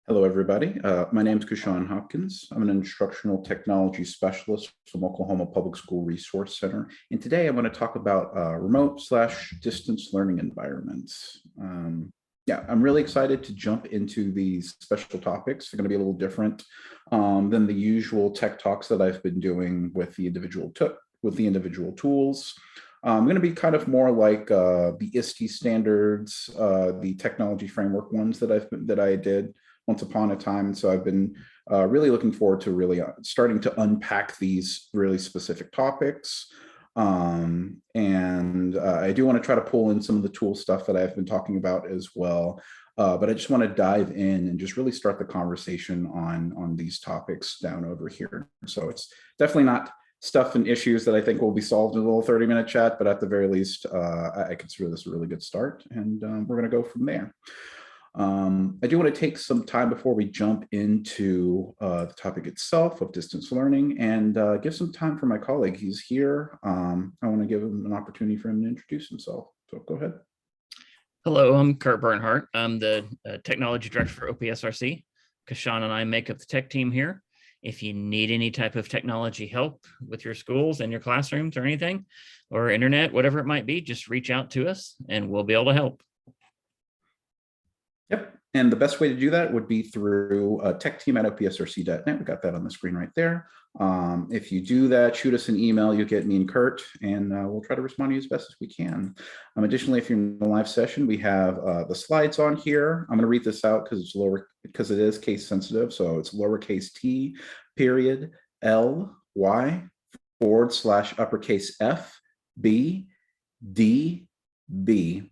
Hello, everybody. My name is Kushan Hopkins. I'm an instructional technology specialist from Oklahoma Public School Resource Center. And today I want to talk about remote/distance learning environments. Yeah, I'm really excited to jump into these special topics. They're going to be a little different than the usual tech talks that I've been doing with the individual tools. I'm going to be kind of more like the ISTE standards, the technology framework ones that I did once upon a time. And so I've been really looking forward to really starting to unpack these really specific topics. And I do want to try to pull in some of the tool stuff that I've been talking about as well. But I just want to dive in and just really start the conversation on these topics down over here. So it's definitely not stuff and issues that I think will be solved in a little 30-minute chat, but at the very least, I consider this a really good start, and we're going to go from there. I do want to take some time before we jump into the topic itself of distance learning and give some time for my colleague. He's here. I want to give him an opportunity for him to introduce himself. So go ahead. Hello, I'm Kurt Bernhardt. I'm the technology director for OPSRC. Kashan and I make up the tech team here. If you need any type of technology help with your schools and your classrooms or anything, or internet, whatever it might be, just reach out to us and we'll be able to help. Yep. And the best way to do that would be through techteam@opsrc.net. We got that on the screen right there. If you do that, shoot us an email. You get me and Kurt, and we'll try to respond to you as best as we can. Additionally, if you're in the live session, we have the slides on here. I'm going to read this out because it is case sensitive. So it's lowercase t period ly / uppercase f b d b.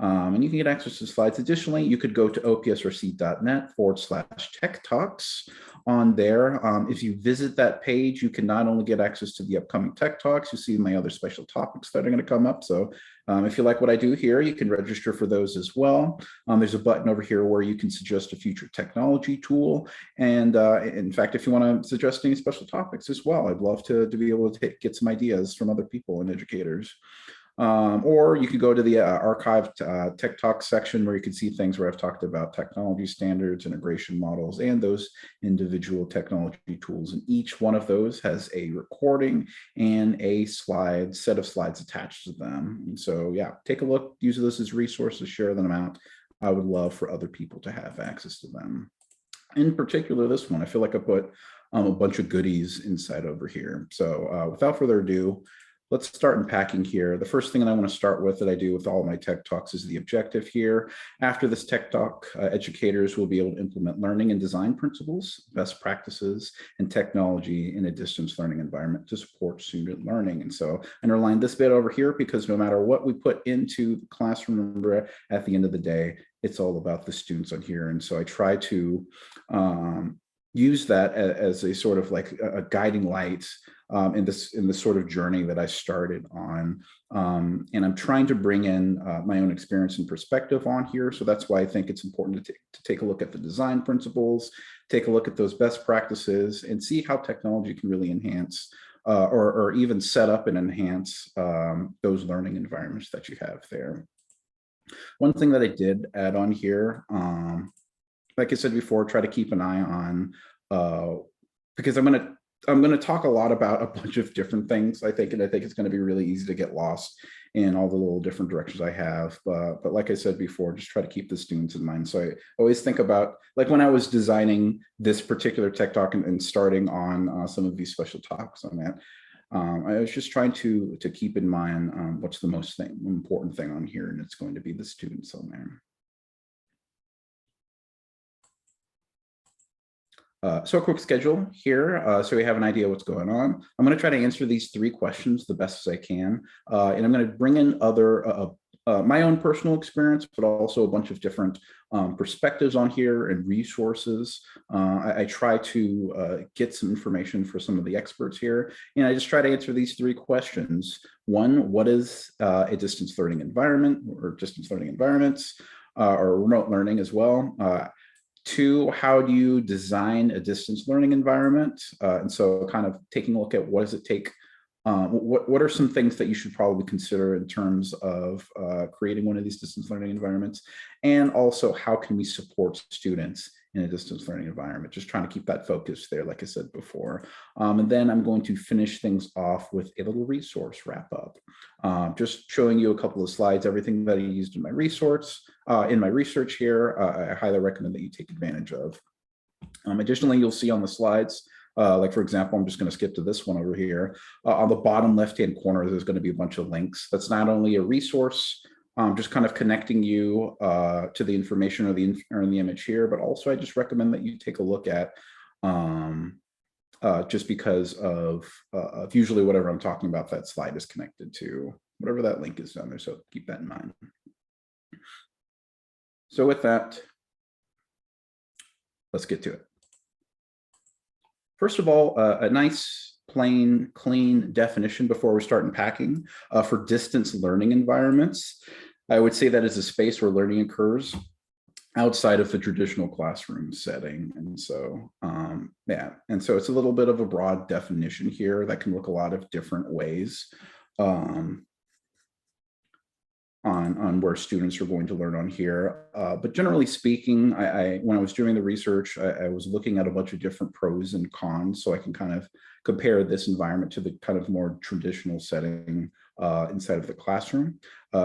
And you can get access to slides. Additionally, you could go to opsrc.net / TechTalks on there. If you visit that page, you can not only get access to the upcoming Tech Talks, you see my other special topics that are going to come up. So if you like what I do here, you can register for those as well. There's a button over here where you can suggest a future technology tool. And in fact, if you want to suggest any special topics as well, I'd love to be able to get some ideas from other people and educators. Or you could go to the archived Tech Talk section where you can see things where I've talked about technology standards, integration models, and those individual technology tools. And each one of those has a recording and a set of slides attached to them. And so, yeah, take a look, use those as resources, share them out. I would love for other people to have access to them. In particular, this one, I feel like I put a bunch of goodies inside over here. So without further ado, let's start unpacking here. The first thing that I want to start with that I do with all my tech talks is the objective here. After this tech talk, educators will be able to implement learning and design principles, best practices, and technology in a distance learning environment to support student learning. And so I underlined this bit over here because no matter what we put into the classroom, remember, at the end of the day, it's all about the students on here. And so I try to use that as a sort of like a guiding light in this sort of journey that I started on. And I'm trying to bring in my own experience and perspective on here. So that's why I think it's important to take a look at the design principles, take a look at those best practices, and see how technology can really enhance or even set up and enhance those learning environments that you have there. One thing that I did add on here, like I said before, try to keep an eye on, because I'm going to talk a lot about a bunch of different things, I think, and I think it's going to be really easy to get lost in all the little different directions I have. But like I said before, just try to keep the students in mind. So I always think about, like when I was designing this particular tech talk and starting on some of these special talks on that, I was just trying to keep in mind what's the most important thing on here, and it's going to be the students on there. So a quick schedule here, so we have an idea what's going on. I'm going to try to answer these 3 questions the best as I can, and I'm going to bring in other my own personal experience, but also a bunch of different perspectives on here and resources. I try to get some information for some of the experts here, and I just try to answer these 3 questions. 1, what is a distance learning environment or distance learning environments or remote learning as well? 2, how do you design a distance learning environment? And so kind of taking a look at what does it take, what are some things that you should probably consider in terms of creating one of these distance learning environments? And also, how can we support students in a distance learning environment, just trying to keep that focus there, like I said before. And then I'm going to finish things off with a little resource wrap up, just showing you a couple of slides, everything that I used in my research here. I highly recommend that you take advantage of. Additionally, you'll see on the slides, like for example, I'm just going to skip to this one over here. On the bottom left-hand corner, there's going to be a bunch of links. That's not only a resource, just kind of connecting you to the information or in the image here, but also I just recommend that you take a look at, just because of usually whatever I'm talking about, that slide is connected to whatever that link is down there. So keep that in mind. So with that, let's get to it. First of all, a nice, plain, clean definition before we start unpacking for distance learning environments. I would say that is a space where learning occurs outside of the traditional classroom setting. And so, yeah, and so it's a little bit of a broad definition here that can look a lot of different ways on where students are going to learn on here. But generally speaking, when I was doing the research, I was looking at a bunch of different pros and cons, so I can kind of compare this environment to the kind of more traditional setting inside of the classroom.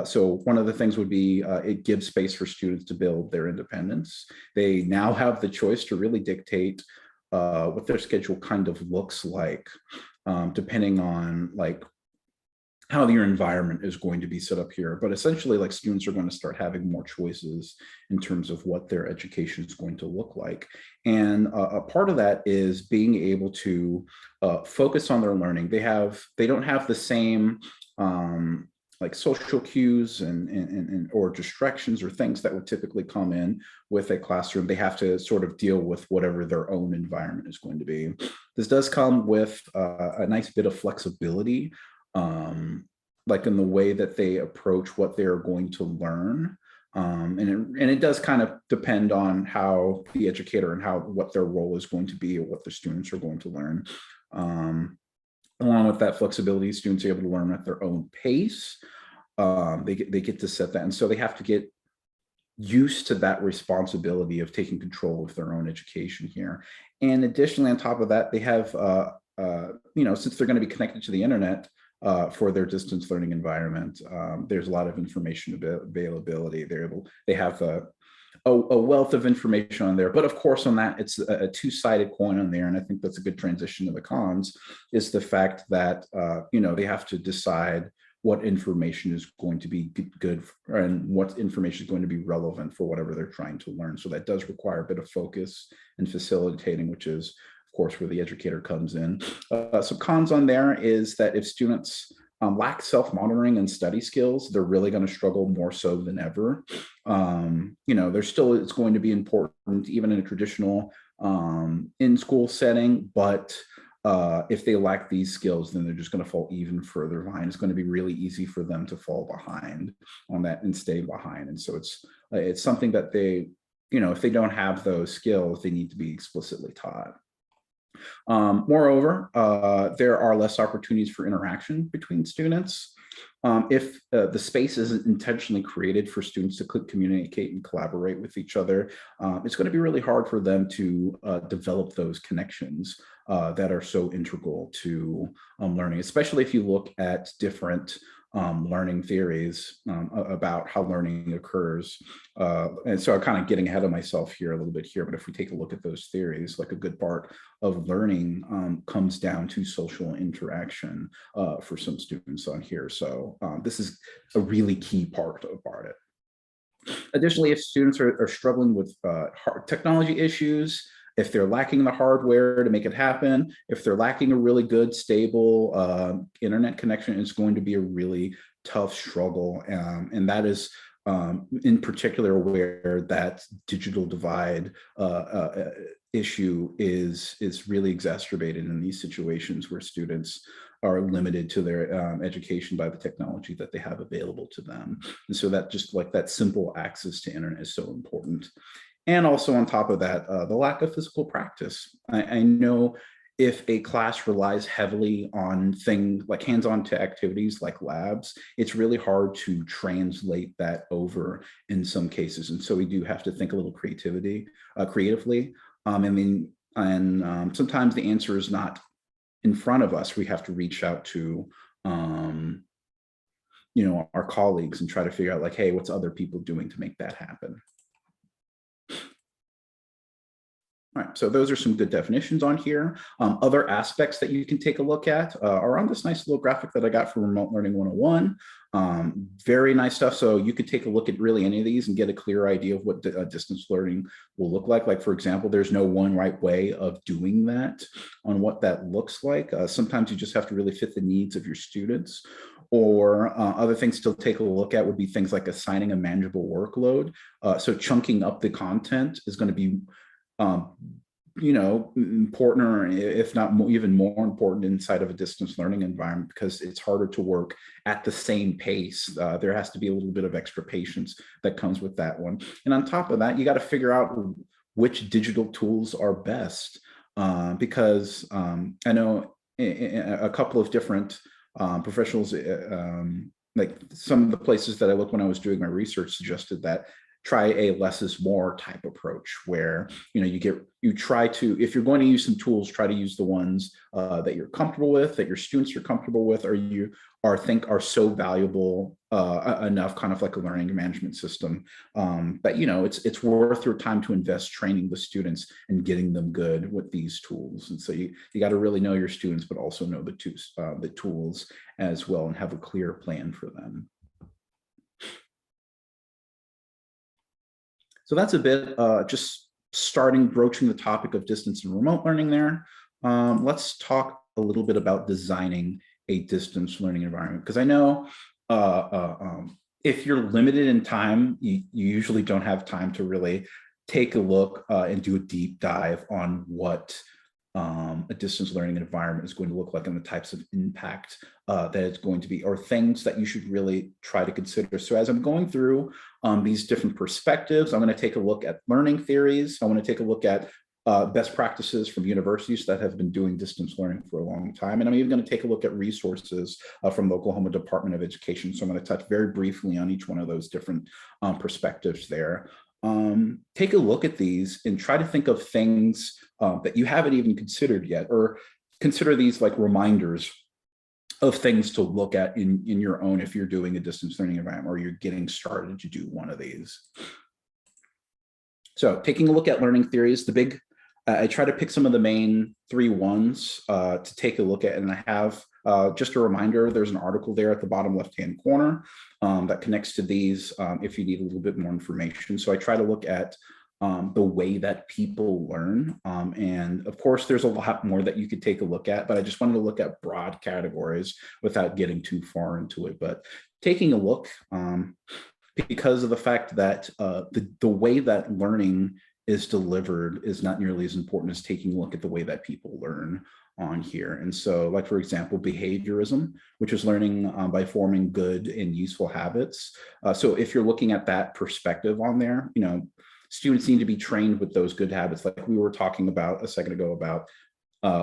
So one of the things would be it gives space for students to build their independence. They now have the choice to really dictate what their schedule kind of looks like, depending on like how your environment is going to be set up here. But essentially, like, students are going to start having more choices in terms of what their education is going to look like. And a part of that is being able to focus on their learning. They don't have the same like social cues and or distractions or things that would typically come in with a classroom. They have to sort of deal with whatever their own environment is going to be. This does come with a nice bit of flexibility, like in the way that they approach what they're going to learn. And it does kind of depend on how the educator and what their role is going to be or what the students are going to learn. Along with that flexibility, students are able to learn at their own pace. They get to set that. And so they have to get used to that responsibility of taking control of their own education here. And additionally, on top of that, they have, since they're going to be connected to the internet, for their distance learning environment, there's a lot of information availability. They have a wealth of information on there, but of course on that, it's a two-sided coin on there. And I think that's a good transition to the cons, is the fact that, they have to decide what information is going to be good and what information is going to be relevant for whatever they're trying to learn. So that does require a bit of focus and facilitating, which is course, where the educator comes in. Some cons on there is that if students lack self-monitoring and study skills, they're really going to struggle more so than ever. It's going to be important even in a traditional in-school setting, but if they lack these skills, then they're just going to fall even further behind. It's going to be really easy for them to fall behind on that and stay behind. And so it's something that they, if they don't have those skills, they need to be explicitly taught. Moreover, there are less opportunities for interaction between students. If the space isn't intentionally created for students to communicate and collaborate with each other, it's going to be really hard for them to develop those connections that are so integral to learning, especially if you look at different learning theories about how learning occurs. And so I'm kind of getting ahead of myself here a little bit here, but if we take a look at those theories, like a good part of learning comes down to social interaction for some students on here. So this is a really key part about it. Additionally, if students are struggling with hard technology issues, if they're lacking the hardware to make it happen, if they're lacking a really good, stable internet connection, it's going to be a really tough struggle. And that is in particular where that digital divide issue is really exacerbated in these situations where students are limited to their education by the technology that they have available to them. And so that just like that simple access to internet is so important. And also on top of that, the lack of physical practice. I know if a class relies heavily on things like hands-on to activities like labs, it's really hard to translate that over in some cases. And so we do have to think a little creatively. Sometimes the answer is not in front of us. We have to reach out to our colleagues and try to figure out like, hey, what's other people doing to make that happen? All right, so those are some good definitions on here. Other aspects that you can take a look at are on this nice little graphic that I got from Remote Learning 101. Very nice stuff. So you could take a look at really any of these and get a clear idea of what distance learning will look like. Like, for example, there's no one right way of doing that on what that looks like. Sometimes you just have to really fit the needs of your students. Or other things to take a look at would be things like assigning a manageable workload. So chunking up the content is going to be important, or if not even more important inside of a distance learning environment, because it's harder to work at the same pace. There has to be a little bit of extra patience that comes with that one. And on top of that, you got to figure out which digital tools are best, because I know a couple of different professionals, like some of the places that I looked when I was doing my research, suggested that try a less is more type approach, where you try to, if you're going to use some tools, try to use the ones that you're comfortable with, that your students are comfortable with, or you think are so valuable enough, kind of like a learning management system, that it's worth your time to invest training the students and getting them good with these tools. And so you got to really know your students, but also know the tools as well, and have a clear plan for them. So that's a bit just broaching the topic of distance and remote learning there. Let's talk a little bit about designing a distance learning environment, because I know if you're limited in time, you usually don't have time to really take a look and do a deep dive on what a distance learning environment is going to look like, and the types of impact that it's going to be, or things that you should really try to consider. So as I'm going through these different perspectives, I'm going to take a look at learning theories. I want to take a look at best practices from universities that have been doing distance learning for a long time. And I'm even going to take a look at resources from the Oklahoma Department of Education. So I'm going to touch very briefly on each one of those different perspectives there. Take a look at these and try to think of things that you haven't even considered yet, or consider these like reminders of things to look at in your own, if you're doing a distance learning environment or you're getting started to do one of these. So taking a look at learning theories, I try to pick some of the main 3 ones to take a look at, and I have just a reminder, there's an article there at the bottom left-hand corner that connects to these if you need a little bit more information. So I try to look at the way that people learn. And of course, there's a lot more that you could take a look at, but I just wanted to look at broad categories without getting too far into it. But taking a look, because of the fact that the way that learning is delivered is not nearly as important as taking a look at the way that people learn on here. And so, like, for example, behaviorism, which is learning by forming good and useful habits. So if you're looking at that perspective on there, students need to be trained with those good habits. Like we were talking about a second ago about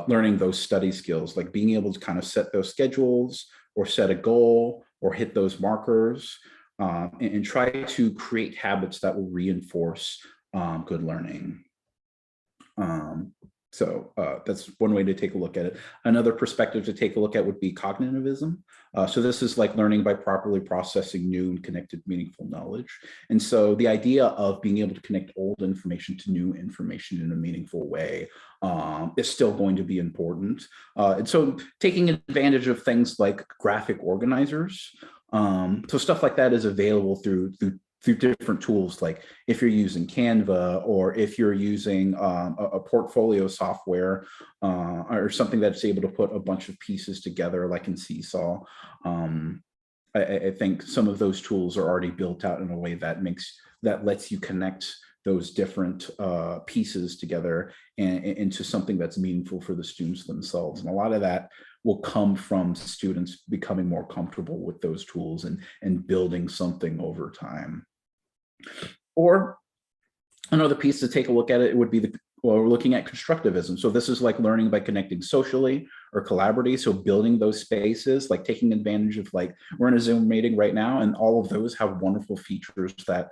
learning those study skills, like being able to kind of set those schedules or set a goal or hit those markers and try to create habits that will reinforce good learning. So that's one way to take a look at it. Another perspective to take a look at would be cognitivism. So this is like learning by properly processing new and connected meaningful knowledge. And so the idea of being able to connect old information to new information in a meaningful way is still going to be important. And so taking advantage of things like graphic organizers. So stuff like that is available through different tools, like if you're using Canva or if you're using a portfolio software or something that's able to put a bunch of pieces together, like in Seesaw. I think some of those tools are already built out in a way that lets you connect those different pieces together and into something that's meaningful for the students themselves. And a lot of that will come from students becoming more comfortable with those tools and building something over time. Or another piece to take a look at it would be Well, we're looking at constructivism. So this is like learning by connecting socially or collaboratively. So building those spaces, like taking advantage of, like, we're in a Zoom meeting right now, and all of those have wonderful features that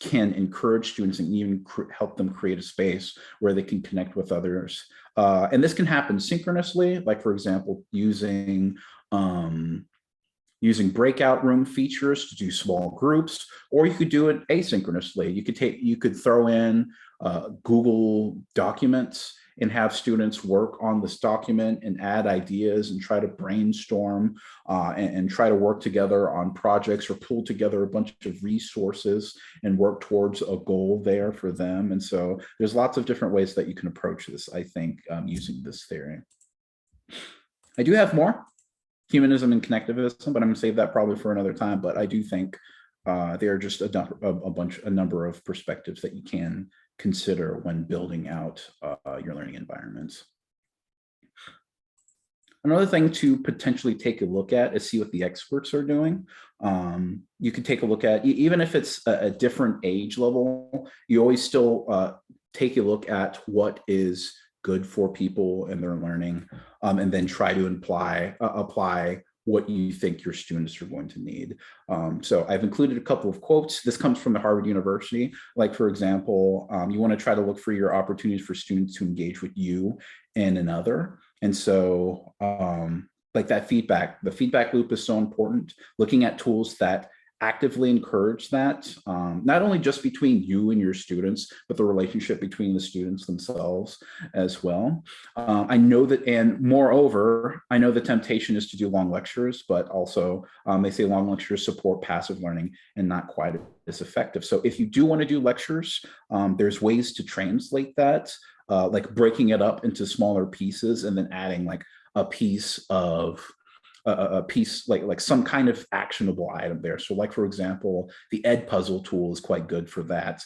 can encourage students and even help them create a space where they can connect with others. And this can happen synchronously, like, for example, using breakout room features to do small groups, or you could do it asynchronously. You could throw in Google Documents and have students work on this document and add ideas and try to brainstorm and try to work together on projects, or pull together a bunch of resources and work towards a goal there for them. And so there's lots of different ways that you can approach this, I think, using this theory. I do have more humanism and connectivism, but I'm going to save that probably for another time. But I do think there are just a number of perspectives that you can consider when building out your learning environments. Another thing to potentially take a look at is see what the experts are doing. You can take a look at, even if it's a different age level, you always still take a look at what is good for people and their learning, and then try to apply what you think your students are going to need. So I've included a couple of quotes. This comes from the Harvard University. Like, for example, you want to try to look for your opportunities for students to engage with you and another. And so like that feedback, the feedback loop is so important. Looking at tools that actively encourage that, not only just between you and your students, but the relationship between the students themselves as well. I know that, and moreover, I know the temptation is to do long lectures, but also they say long lectures support passive learning and not quite as effective. So if you do want to do lectures, there's ways to translate that, like breaking it up into smaller pieces and then adding like a piece like some kind of actionable item there. So like, for example, the Edpuzzle tool is quite good for that.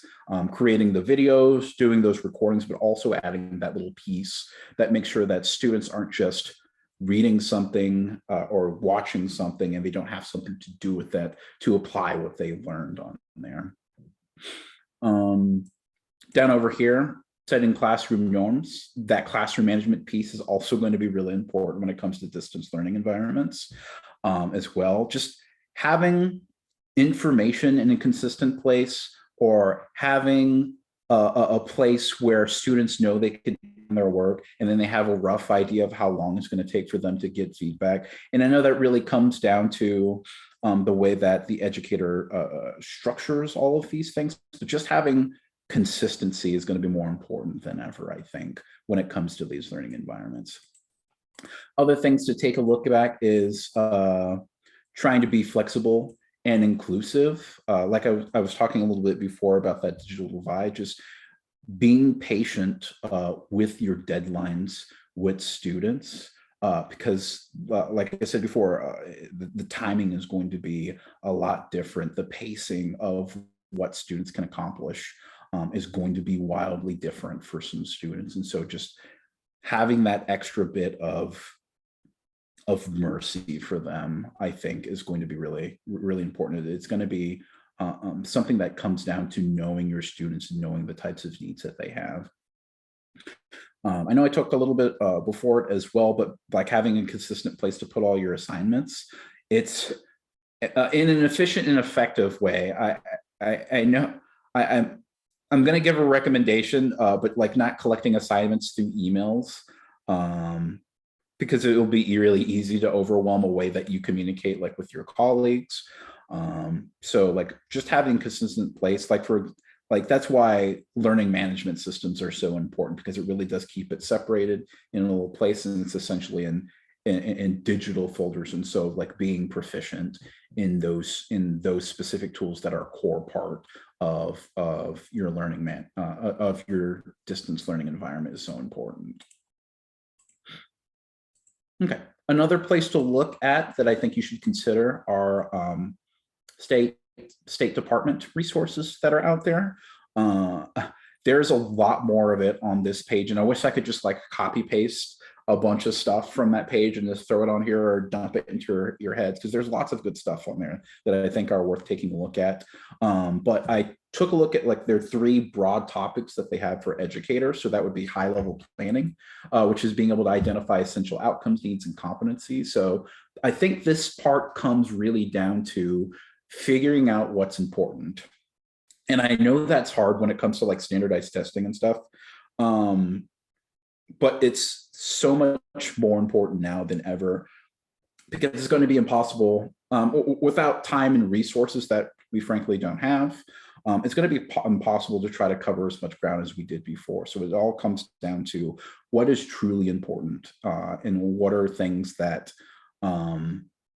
Creating the videos, doing those recordings, but also adding that little piece that makes sure that students aren't just reading something or watching something and they don't have something to do with that to apply what they learned on there. Down over here, setting classroom norms. That classroom management piece is also going to be really important when it comes to distance learning environments as well. Just having information in a consistent place, or having a place where students know they can do their work, and then they have a rough idea of how long it's going to take for them to get feedback. And I know that really comes down to the way that the educator structures all of these things, but just having consistency is going to be more important than ever, I think, when it comes to these learning environments. Other things to take a look at is trying to be flexible and inclusive. Like I was talking a little bit before about that digital divide, just being patient with your deadlines with students, because like I said before, the timing is going to be a lot different. The pacing of what students can accomplish is going to be wildly different for some students. And so just having that extra bit of mercy for them, I think, is going to be really, really important. It's going to be something that comes down to knowing your students and knowing the types of needs that they have. I know I talked a little bit before it as well, but like having a consistent place to put all your assignments, it's in an efficient and effective way. I know I'm going to give a recommendation, but like not collecting assignments through emails, because it will be really easy to overwhelm a way that you communicate, like with your colleagues. So like just having consistent place, like that's why learning management systems are so important, because it really does keep it separated in a little place, and it's essentially in digital folders. And so like being proficient in those specific tools that are a core part of your learning of your distance learning environment is so important. Okay, another place to look at that I think you should consider are state department resources that are out there. There's a lot more of it on this page, and I wish I could just like copy paste a bunch of stuff from that page and just throw it on here or dump it into your heads, because there's lots of good stuff on there that I think are worth taking a look at. But I took a look at like their three broad topics that they have for educators. So that would be high level planning, which is being able to identify essential outcomes, needs, and competencies. So I think this part comes really down to figuring out what's important. And I know that's hard when it comes to like standardized testing and stuff. But it's so much more important now than ever, because it's going to be impossible without time and resources that we frankly don't have. It's going to be impossible to try to cover as much ground as we did before. So it all comes down to what is truly important and what are things that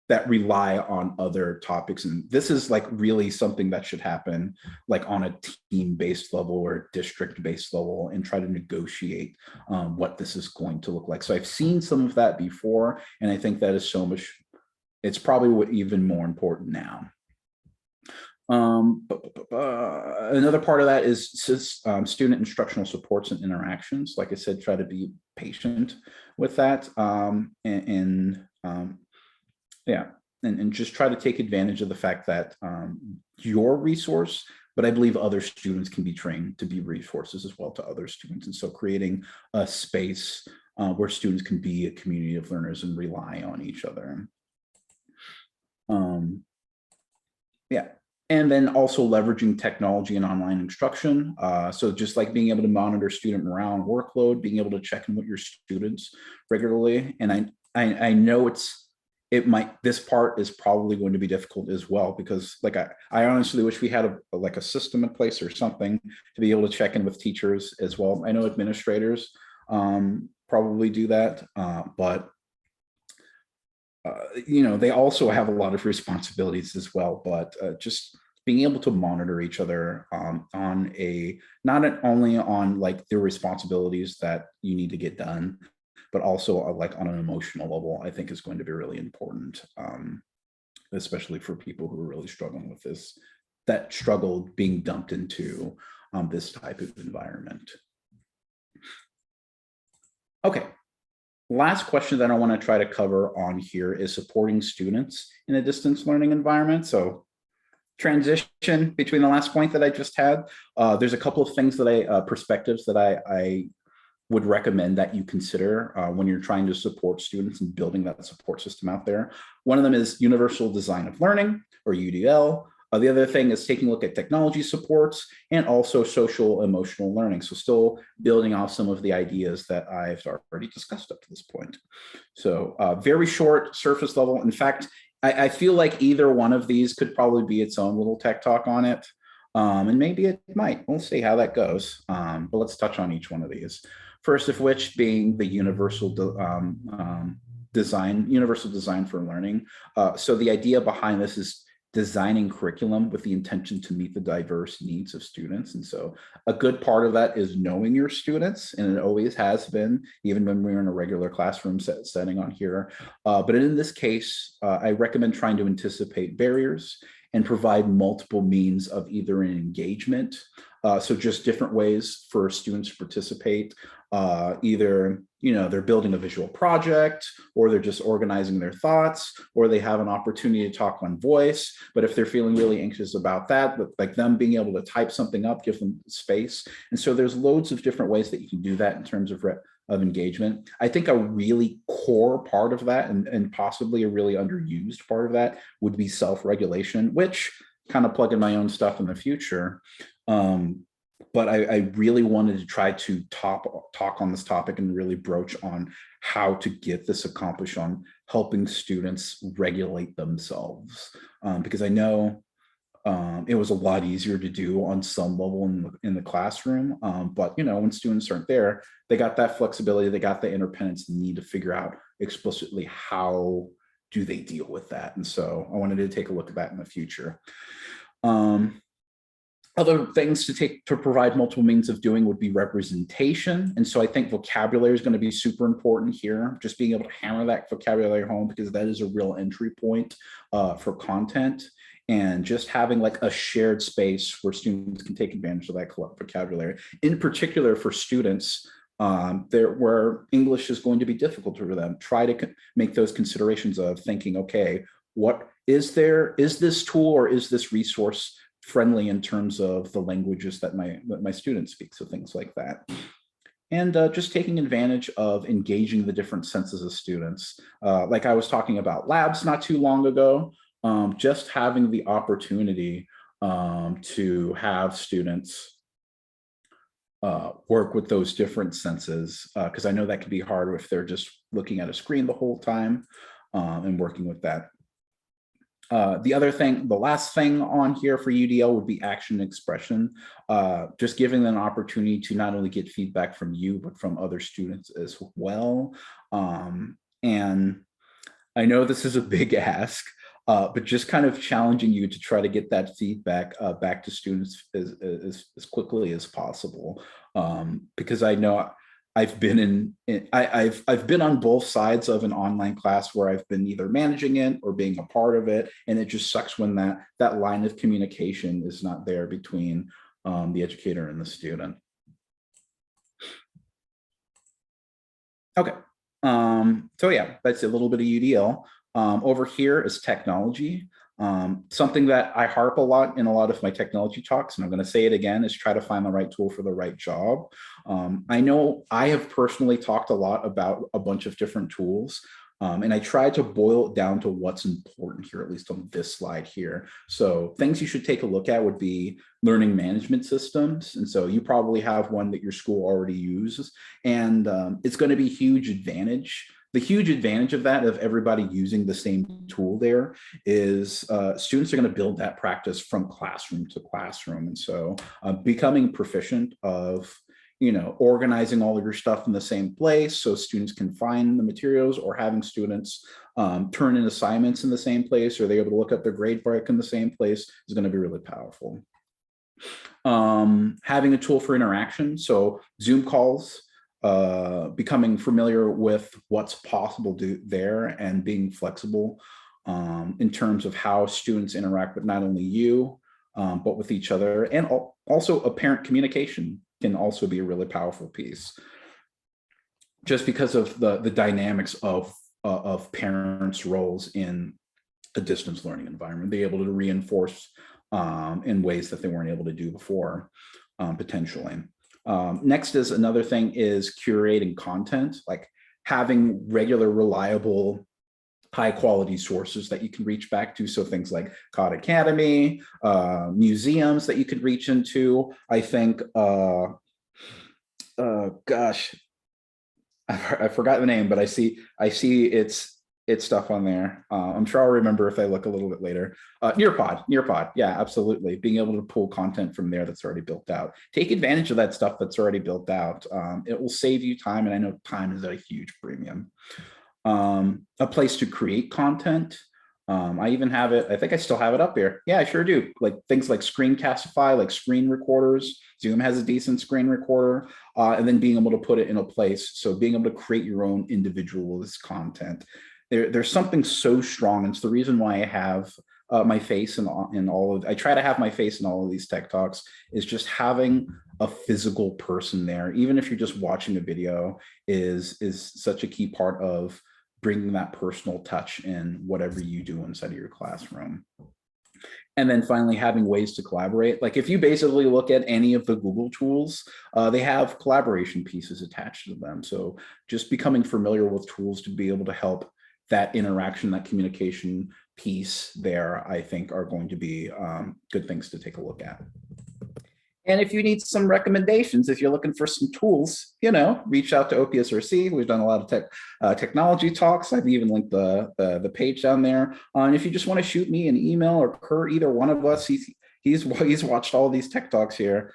that rely on other topics. And this is like really something that should happen like on a team-based level or district-based level, and try to negotiate what this is going to look like. So I've seen some of that before, and I think that is so much, it's probably even more important now. Another part of that is student instructional supports and interactions. Like I said, try to be patient with that, yeah, and just try to take advantage of the fact that your resource, but I believe other students can be trained to be resources as well to other students. And so creating a space where students can be a community of learners and rely on each other. Yeah. And then also leveraging technology and online instruction. So just like being able to monitor student morale and workload, being able to check in with your students regularly. And I know this part is probably going to be difficult as well, because like I honestly wish we had like a system in place or something to be able to check in with teachers as well. I know administrators probably do that, but you know, they also have a lot of responsibilities as well. But just being able to monitor each other on a, not only on like the responsibilities that you need to get done, but also like on an emotional level, I think is going to be really important, especially for people who are really struggling with this, that struggled being dumped into this type of environment. Okay, last question that I want to try to cover on here is supporting students in a distance learning environment. So transition between the last point that I just had, there's a couple of things that perspectives that I would recommend that you consider when you're trying to support students and building that support system out there. One of them is universal design of learning, or UDL. The other thing is taking a look at technology supports and also social emotional learning. So still building off some of the ideas that I've already discussed up to this point. So very short, surface level. In fact, I feel like either one of these could probably be its own little tech talk on it. And maybe it might. We'll see how that goes. But let's touch on each one of these. First of which being the universal design for learning. So the idea behind this is designing curriculum with the intention to meet the diverse needs of students. And so a good part of that is knowing your students, and it always has been, even when we're in a regular classroom setting on here. But in this case, I recommend trying to anticipate barriers and provide multiple means of either an engagement. So just different ways for students to participate. Either, you know, they're building a visual project, or they're just organizing their thoughts, or they have an opportunity to talk on voice. But if they're feeling really anxious about that, like them being able to type something up, give them space. And so there's loads of different ways that you can do that in terms of engagement. I think a really core part of that, and possibly a really underused part of that, would be self-regulation, which kind of plug in my own stuff in the future. But I really wanted to try to talk on this topic and really broach on how to get this accomplished on helping students regulate themselves. Because I know it was a lot easier to do on some level in the classroom. But, you know, when students aren't there, they got that flexibility, they got the independence, and need to figure out explicitly how do they deal with that. And so I wanted to take a look at that in the future. Other things to provide multiple means of doing would be representation. And so I think vocabulary is going to be super important here, just being able to hammer that vocabulary home, because that is a real entry point for content. And just having like a shared space where students can take advantage of that vocabulary, in particular for students where English is going to be difficult for them. Try to make those considerations of thinking, okay, what is this tool or is this resource friendly in terms of the languages that my students speak, so things like that. And just taking advantage of engaging the different senses of students. Like I was talking about labs not too long ago, just having the opportunity to have students work with those different senses, because I know that can be hard if they're just looking at a screen the whole time, and working with that. The last thing on here for UDL would be action expression, just giving them an opportunity to not only get feedback from you, but from other students as well. And I know this is a big ask, but just kind of challenging you to try to get that feedback back to students as quickly as possible, because I know I've been I've been on both sides of an online class where I've been either managing it or being a part of it, and it just sucks when that line of communication is not there between the educator and the student. Okay, so yeah, that's a little bit of UDL. Over here is technology. Something that I harp a lot in a lot of my technology talks, and I'm going to say it again, is try to find the right tool for the right job. I know I have personally talked a lot about a bunch of different tools, and I tried to boil it down to what's important here, at least on this slide here. So things you should take a look at would be learning management systems. And so you probably have one that your school already uses, and it's going to be a huge advantage. The huge advantage of that, of everybody using the same tool there, is students are going to build that practice from classroom to classroom. And so becoming proficient of, organizing all of your stuff in the same place so students can find the materials, or having students turn in assignments in the same place, or they're able to look up their grade book in the same place, is going to be really powerful. Having a tool for interaction, so Zoom calls, becoming familiar with what's possible there, and being flexible in terms of how students interact with not only you, but with each other. And also a parent communication can also be a really powerful piece, just because of the dynamics of parents' roles in a distance learning environment. They're able to reinforce in ways that they weren't able to do before, potentially. Next is another thing is curating content, like having regular, reliable, high quality sources that you can reach back to. So things like Khan Academy, museums that you could reach into. I think, gosh, I forgot the name, but I see it's stuff on there. I'm sure I'll remember if I look a little bit later. Nearpod, yeah, absolutely. Being able to pull content from there that's already built out. Take advantage of that stuff that's already built out. It will save you time, and I know time is a huge premium. A place to create content. I even have it, I think I still have it up here. Yeah, I sure do. Like things like Screencastify, like screen recorders. Zoom has a decent screen recorder, and then being able to put it in a place. So being able to create your own individualist content. There's something so strong. And it's the reason why I have my face in all of, I try to have my face in all of these tech talks, is just having a physical person there, even if you're just watching a video, is such a key part of bringing that personal touch in whatever you do inside of your classroom. And then finally, having ways to collaborate. Like if you basically look at any of the Google tools, they have collaboration pieces attached to them. So just becoming familiar with tools to be able to help that interaction, that communication piece there, I think are going to be good things to take a look at. And if you need some recommendations, if you're looking for some tools, reach out to OPSRC. We've done a lot of technology talks. I've even linked the page down there. And if you just want to shoot me an email, or Kurt, either one of us, he's watched all these tech talks here.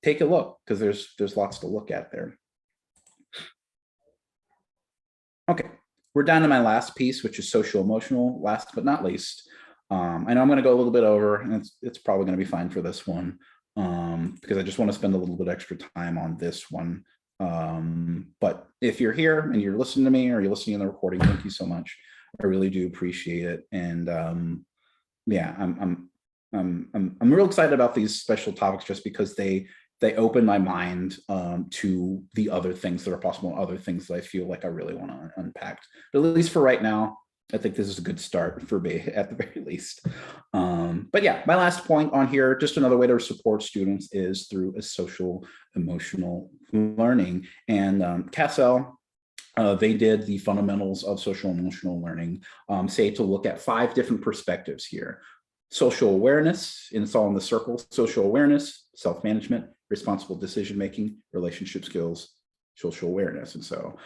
Take a look, because there's lots to look at there. Okay, we're down to my last piece, which is social emotional. Last but not least, I know I'm going to go a little bit over, and it's probably going to be fine for this one. Because I just want to spend a little bit extra time on this one. But if you're here and you're listening to me, or you're listening in the recording, thank you so much. I really do appreciate it. And yeah, I'm real excited about these special topics, just because they open my mind to the other things that are possible, and other things that I feel like I really want to unpack. But at least for right now, I think this is a good start for me at the very least. But yeah, my last point on here, just another way to support students is through a social emotional learning. And CASEL, they did the fundamentals of social emotional learning, say to look at 5 different perspectives here. Social awareness, and it's all in the circle: social awareness, self-management, responsible decision-making, relationship skills, social awareness. And so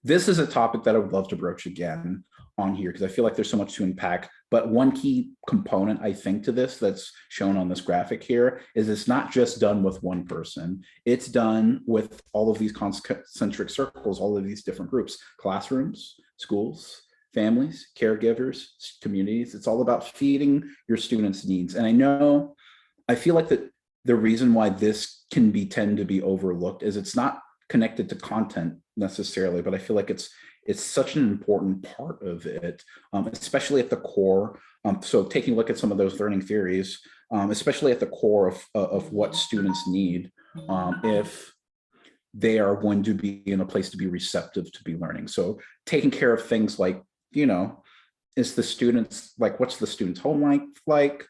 this is a topic that I would love to broach again on here, because I feel like there's so much to unpack. But one key component, I think, to this that's shown on this graphic here is it's not just done with one person. It's done with all of these concentric circles, all of these different groups: classrooms, schools, families, caregivers, communities. It's all about feeding your students' needs. And I feel like that the reason why this can tend to be overlooked is it's not connected to content necessarily, but I feel like it's such an important part of it, especially at the core. So taking a look at some of those learning theories, especially at the core of what students need, if they are going to be in a place to be receptive to be learning. So taking care of things like, is the students like, what's the student's home life like?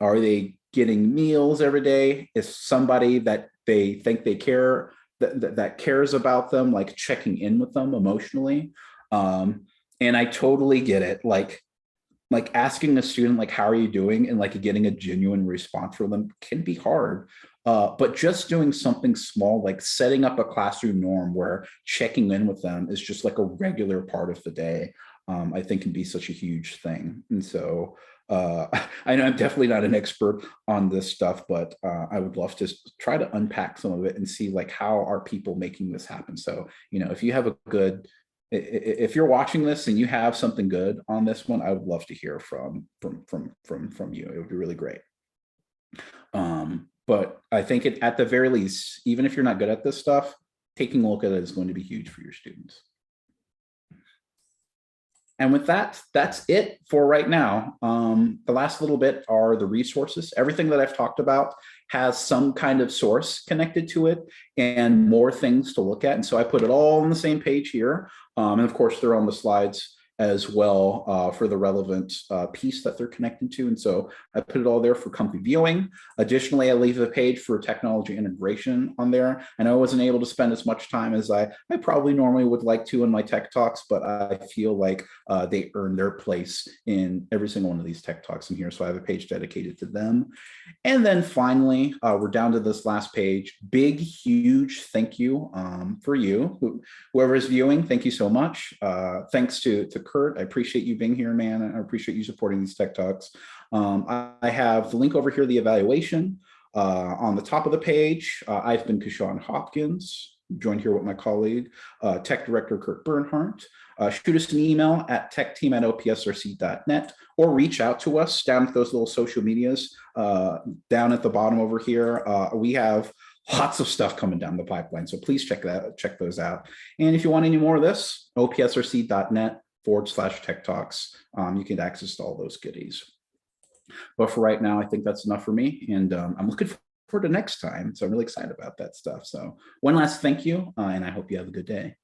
Are they getting meals every day? Is somebody that they think they care, that cares about them, like checking in with them emotionally? And I totally get it. Like asking a student, like, how are you doing? And like getting a genuine response from them can be hard. But just doing something small, like setting up a classroom norm where checking in with them is just like a regular part of the day, I think can be such a huge thing. And so I know I'm definitely not an expert on this stuff, but I would love to try to unpack some of it and see like, how are people making this happen? So, if you have if you're watching this and you have something good on this one, I would love to hear from you. It would be really great. But I think at the very least, even if you're not good at this stuff, taking a look at it is going to be huge for your students. And with that, that's it for right now. The last little bit are the resources. Everything that I've talked about has some kind of source connected to it and more things to look at. And so I put it all on the same page here. And of course, they're on the slides as well for the relevant piece that they're connected to. And so I put it all there for comfy viewing. Additionally, I leave a page for technology integration on there. And I wasn't able to spend as much time as I probably normally would like to in my tech talks, but I feel like they earn their place in every single one of these tech talks in here. So I have a page dedicated to them. And then finally, we're down to this last page. Big, huge thank you for you, whoever is viewing. Thank you so much. Thanks to Kurt. I appreciate you being here, man. I appreciate you supporting these tech talks. I have the link over here, the evaluation on the top of the page. I've been Kashawn Hopkins, joined here with my colleague, Tech Director Kurt Bernhardt. Shoot us an email at techteam@opsrc.net or reach out to us down at those little social medias down at the bottom over here. We have lots of stuff coming down the pipeline, so please check those out. And if you want any more of this, opsrc.net/tech talks. You can access all those goodies. But for right now, I think that's enough for me, and I'm looking forward to next time. So I'm really excited about that stuff. So one last thank you, and I hope you have a good day.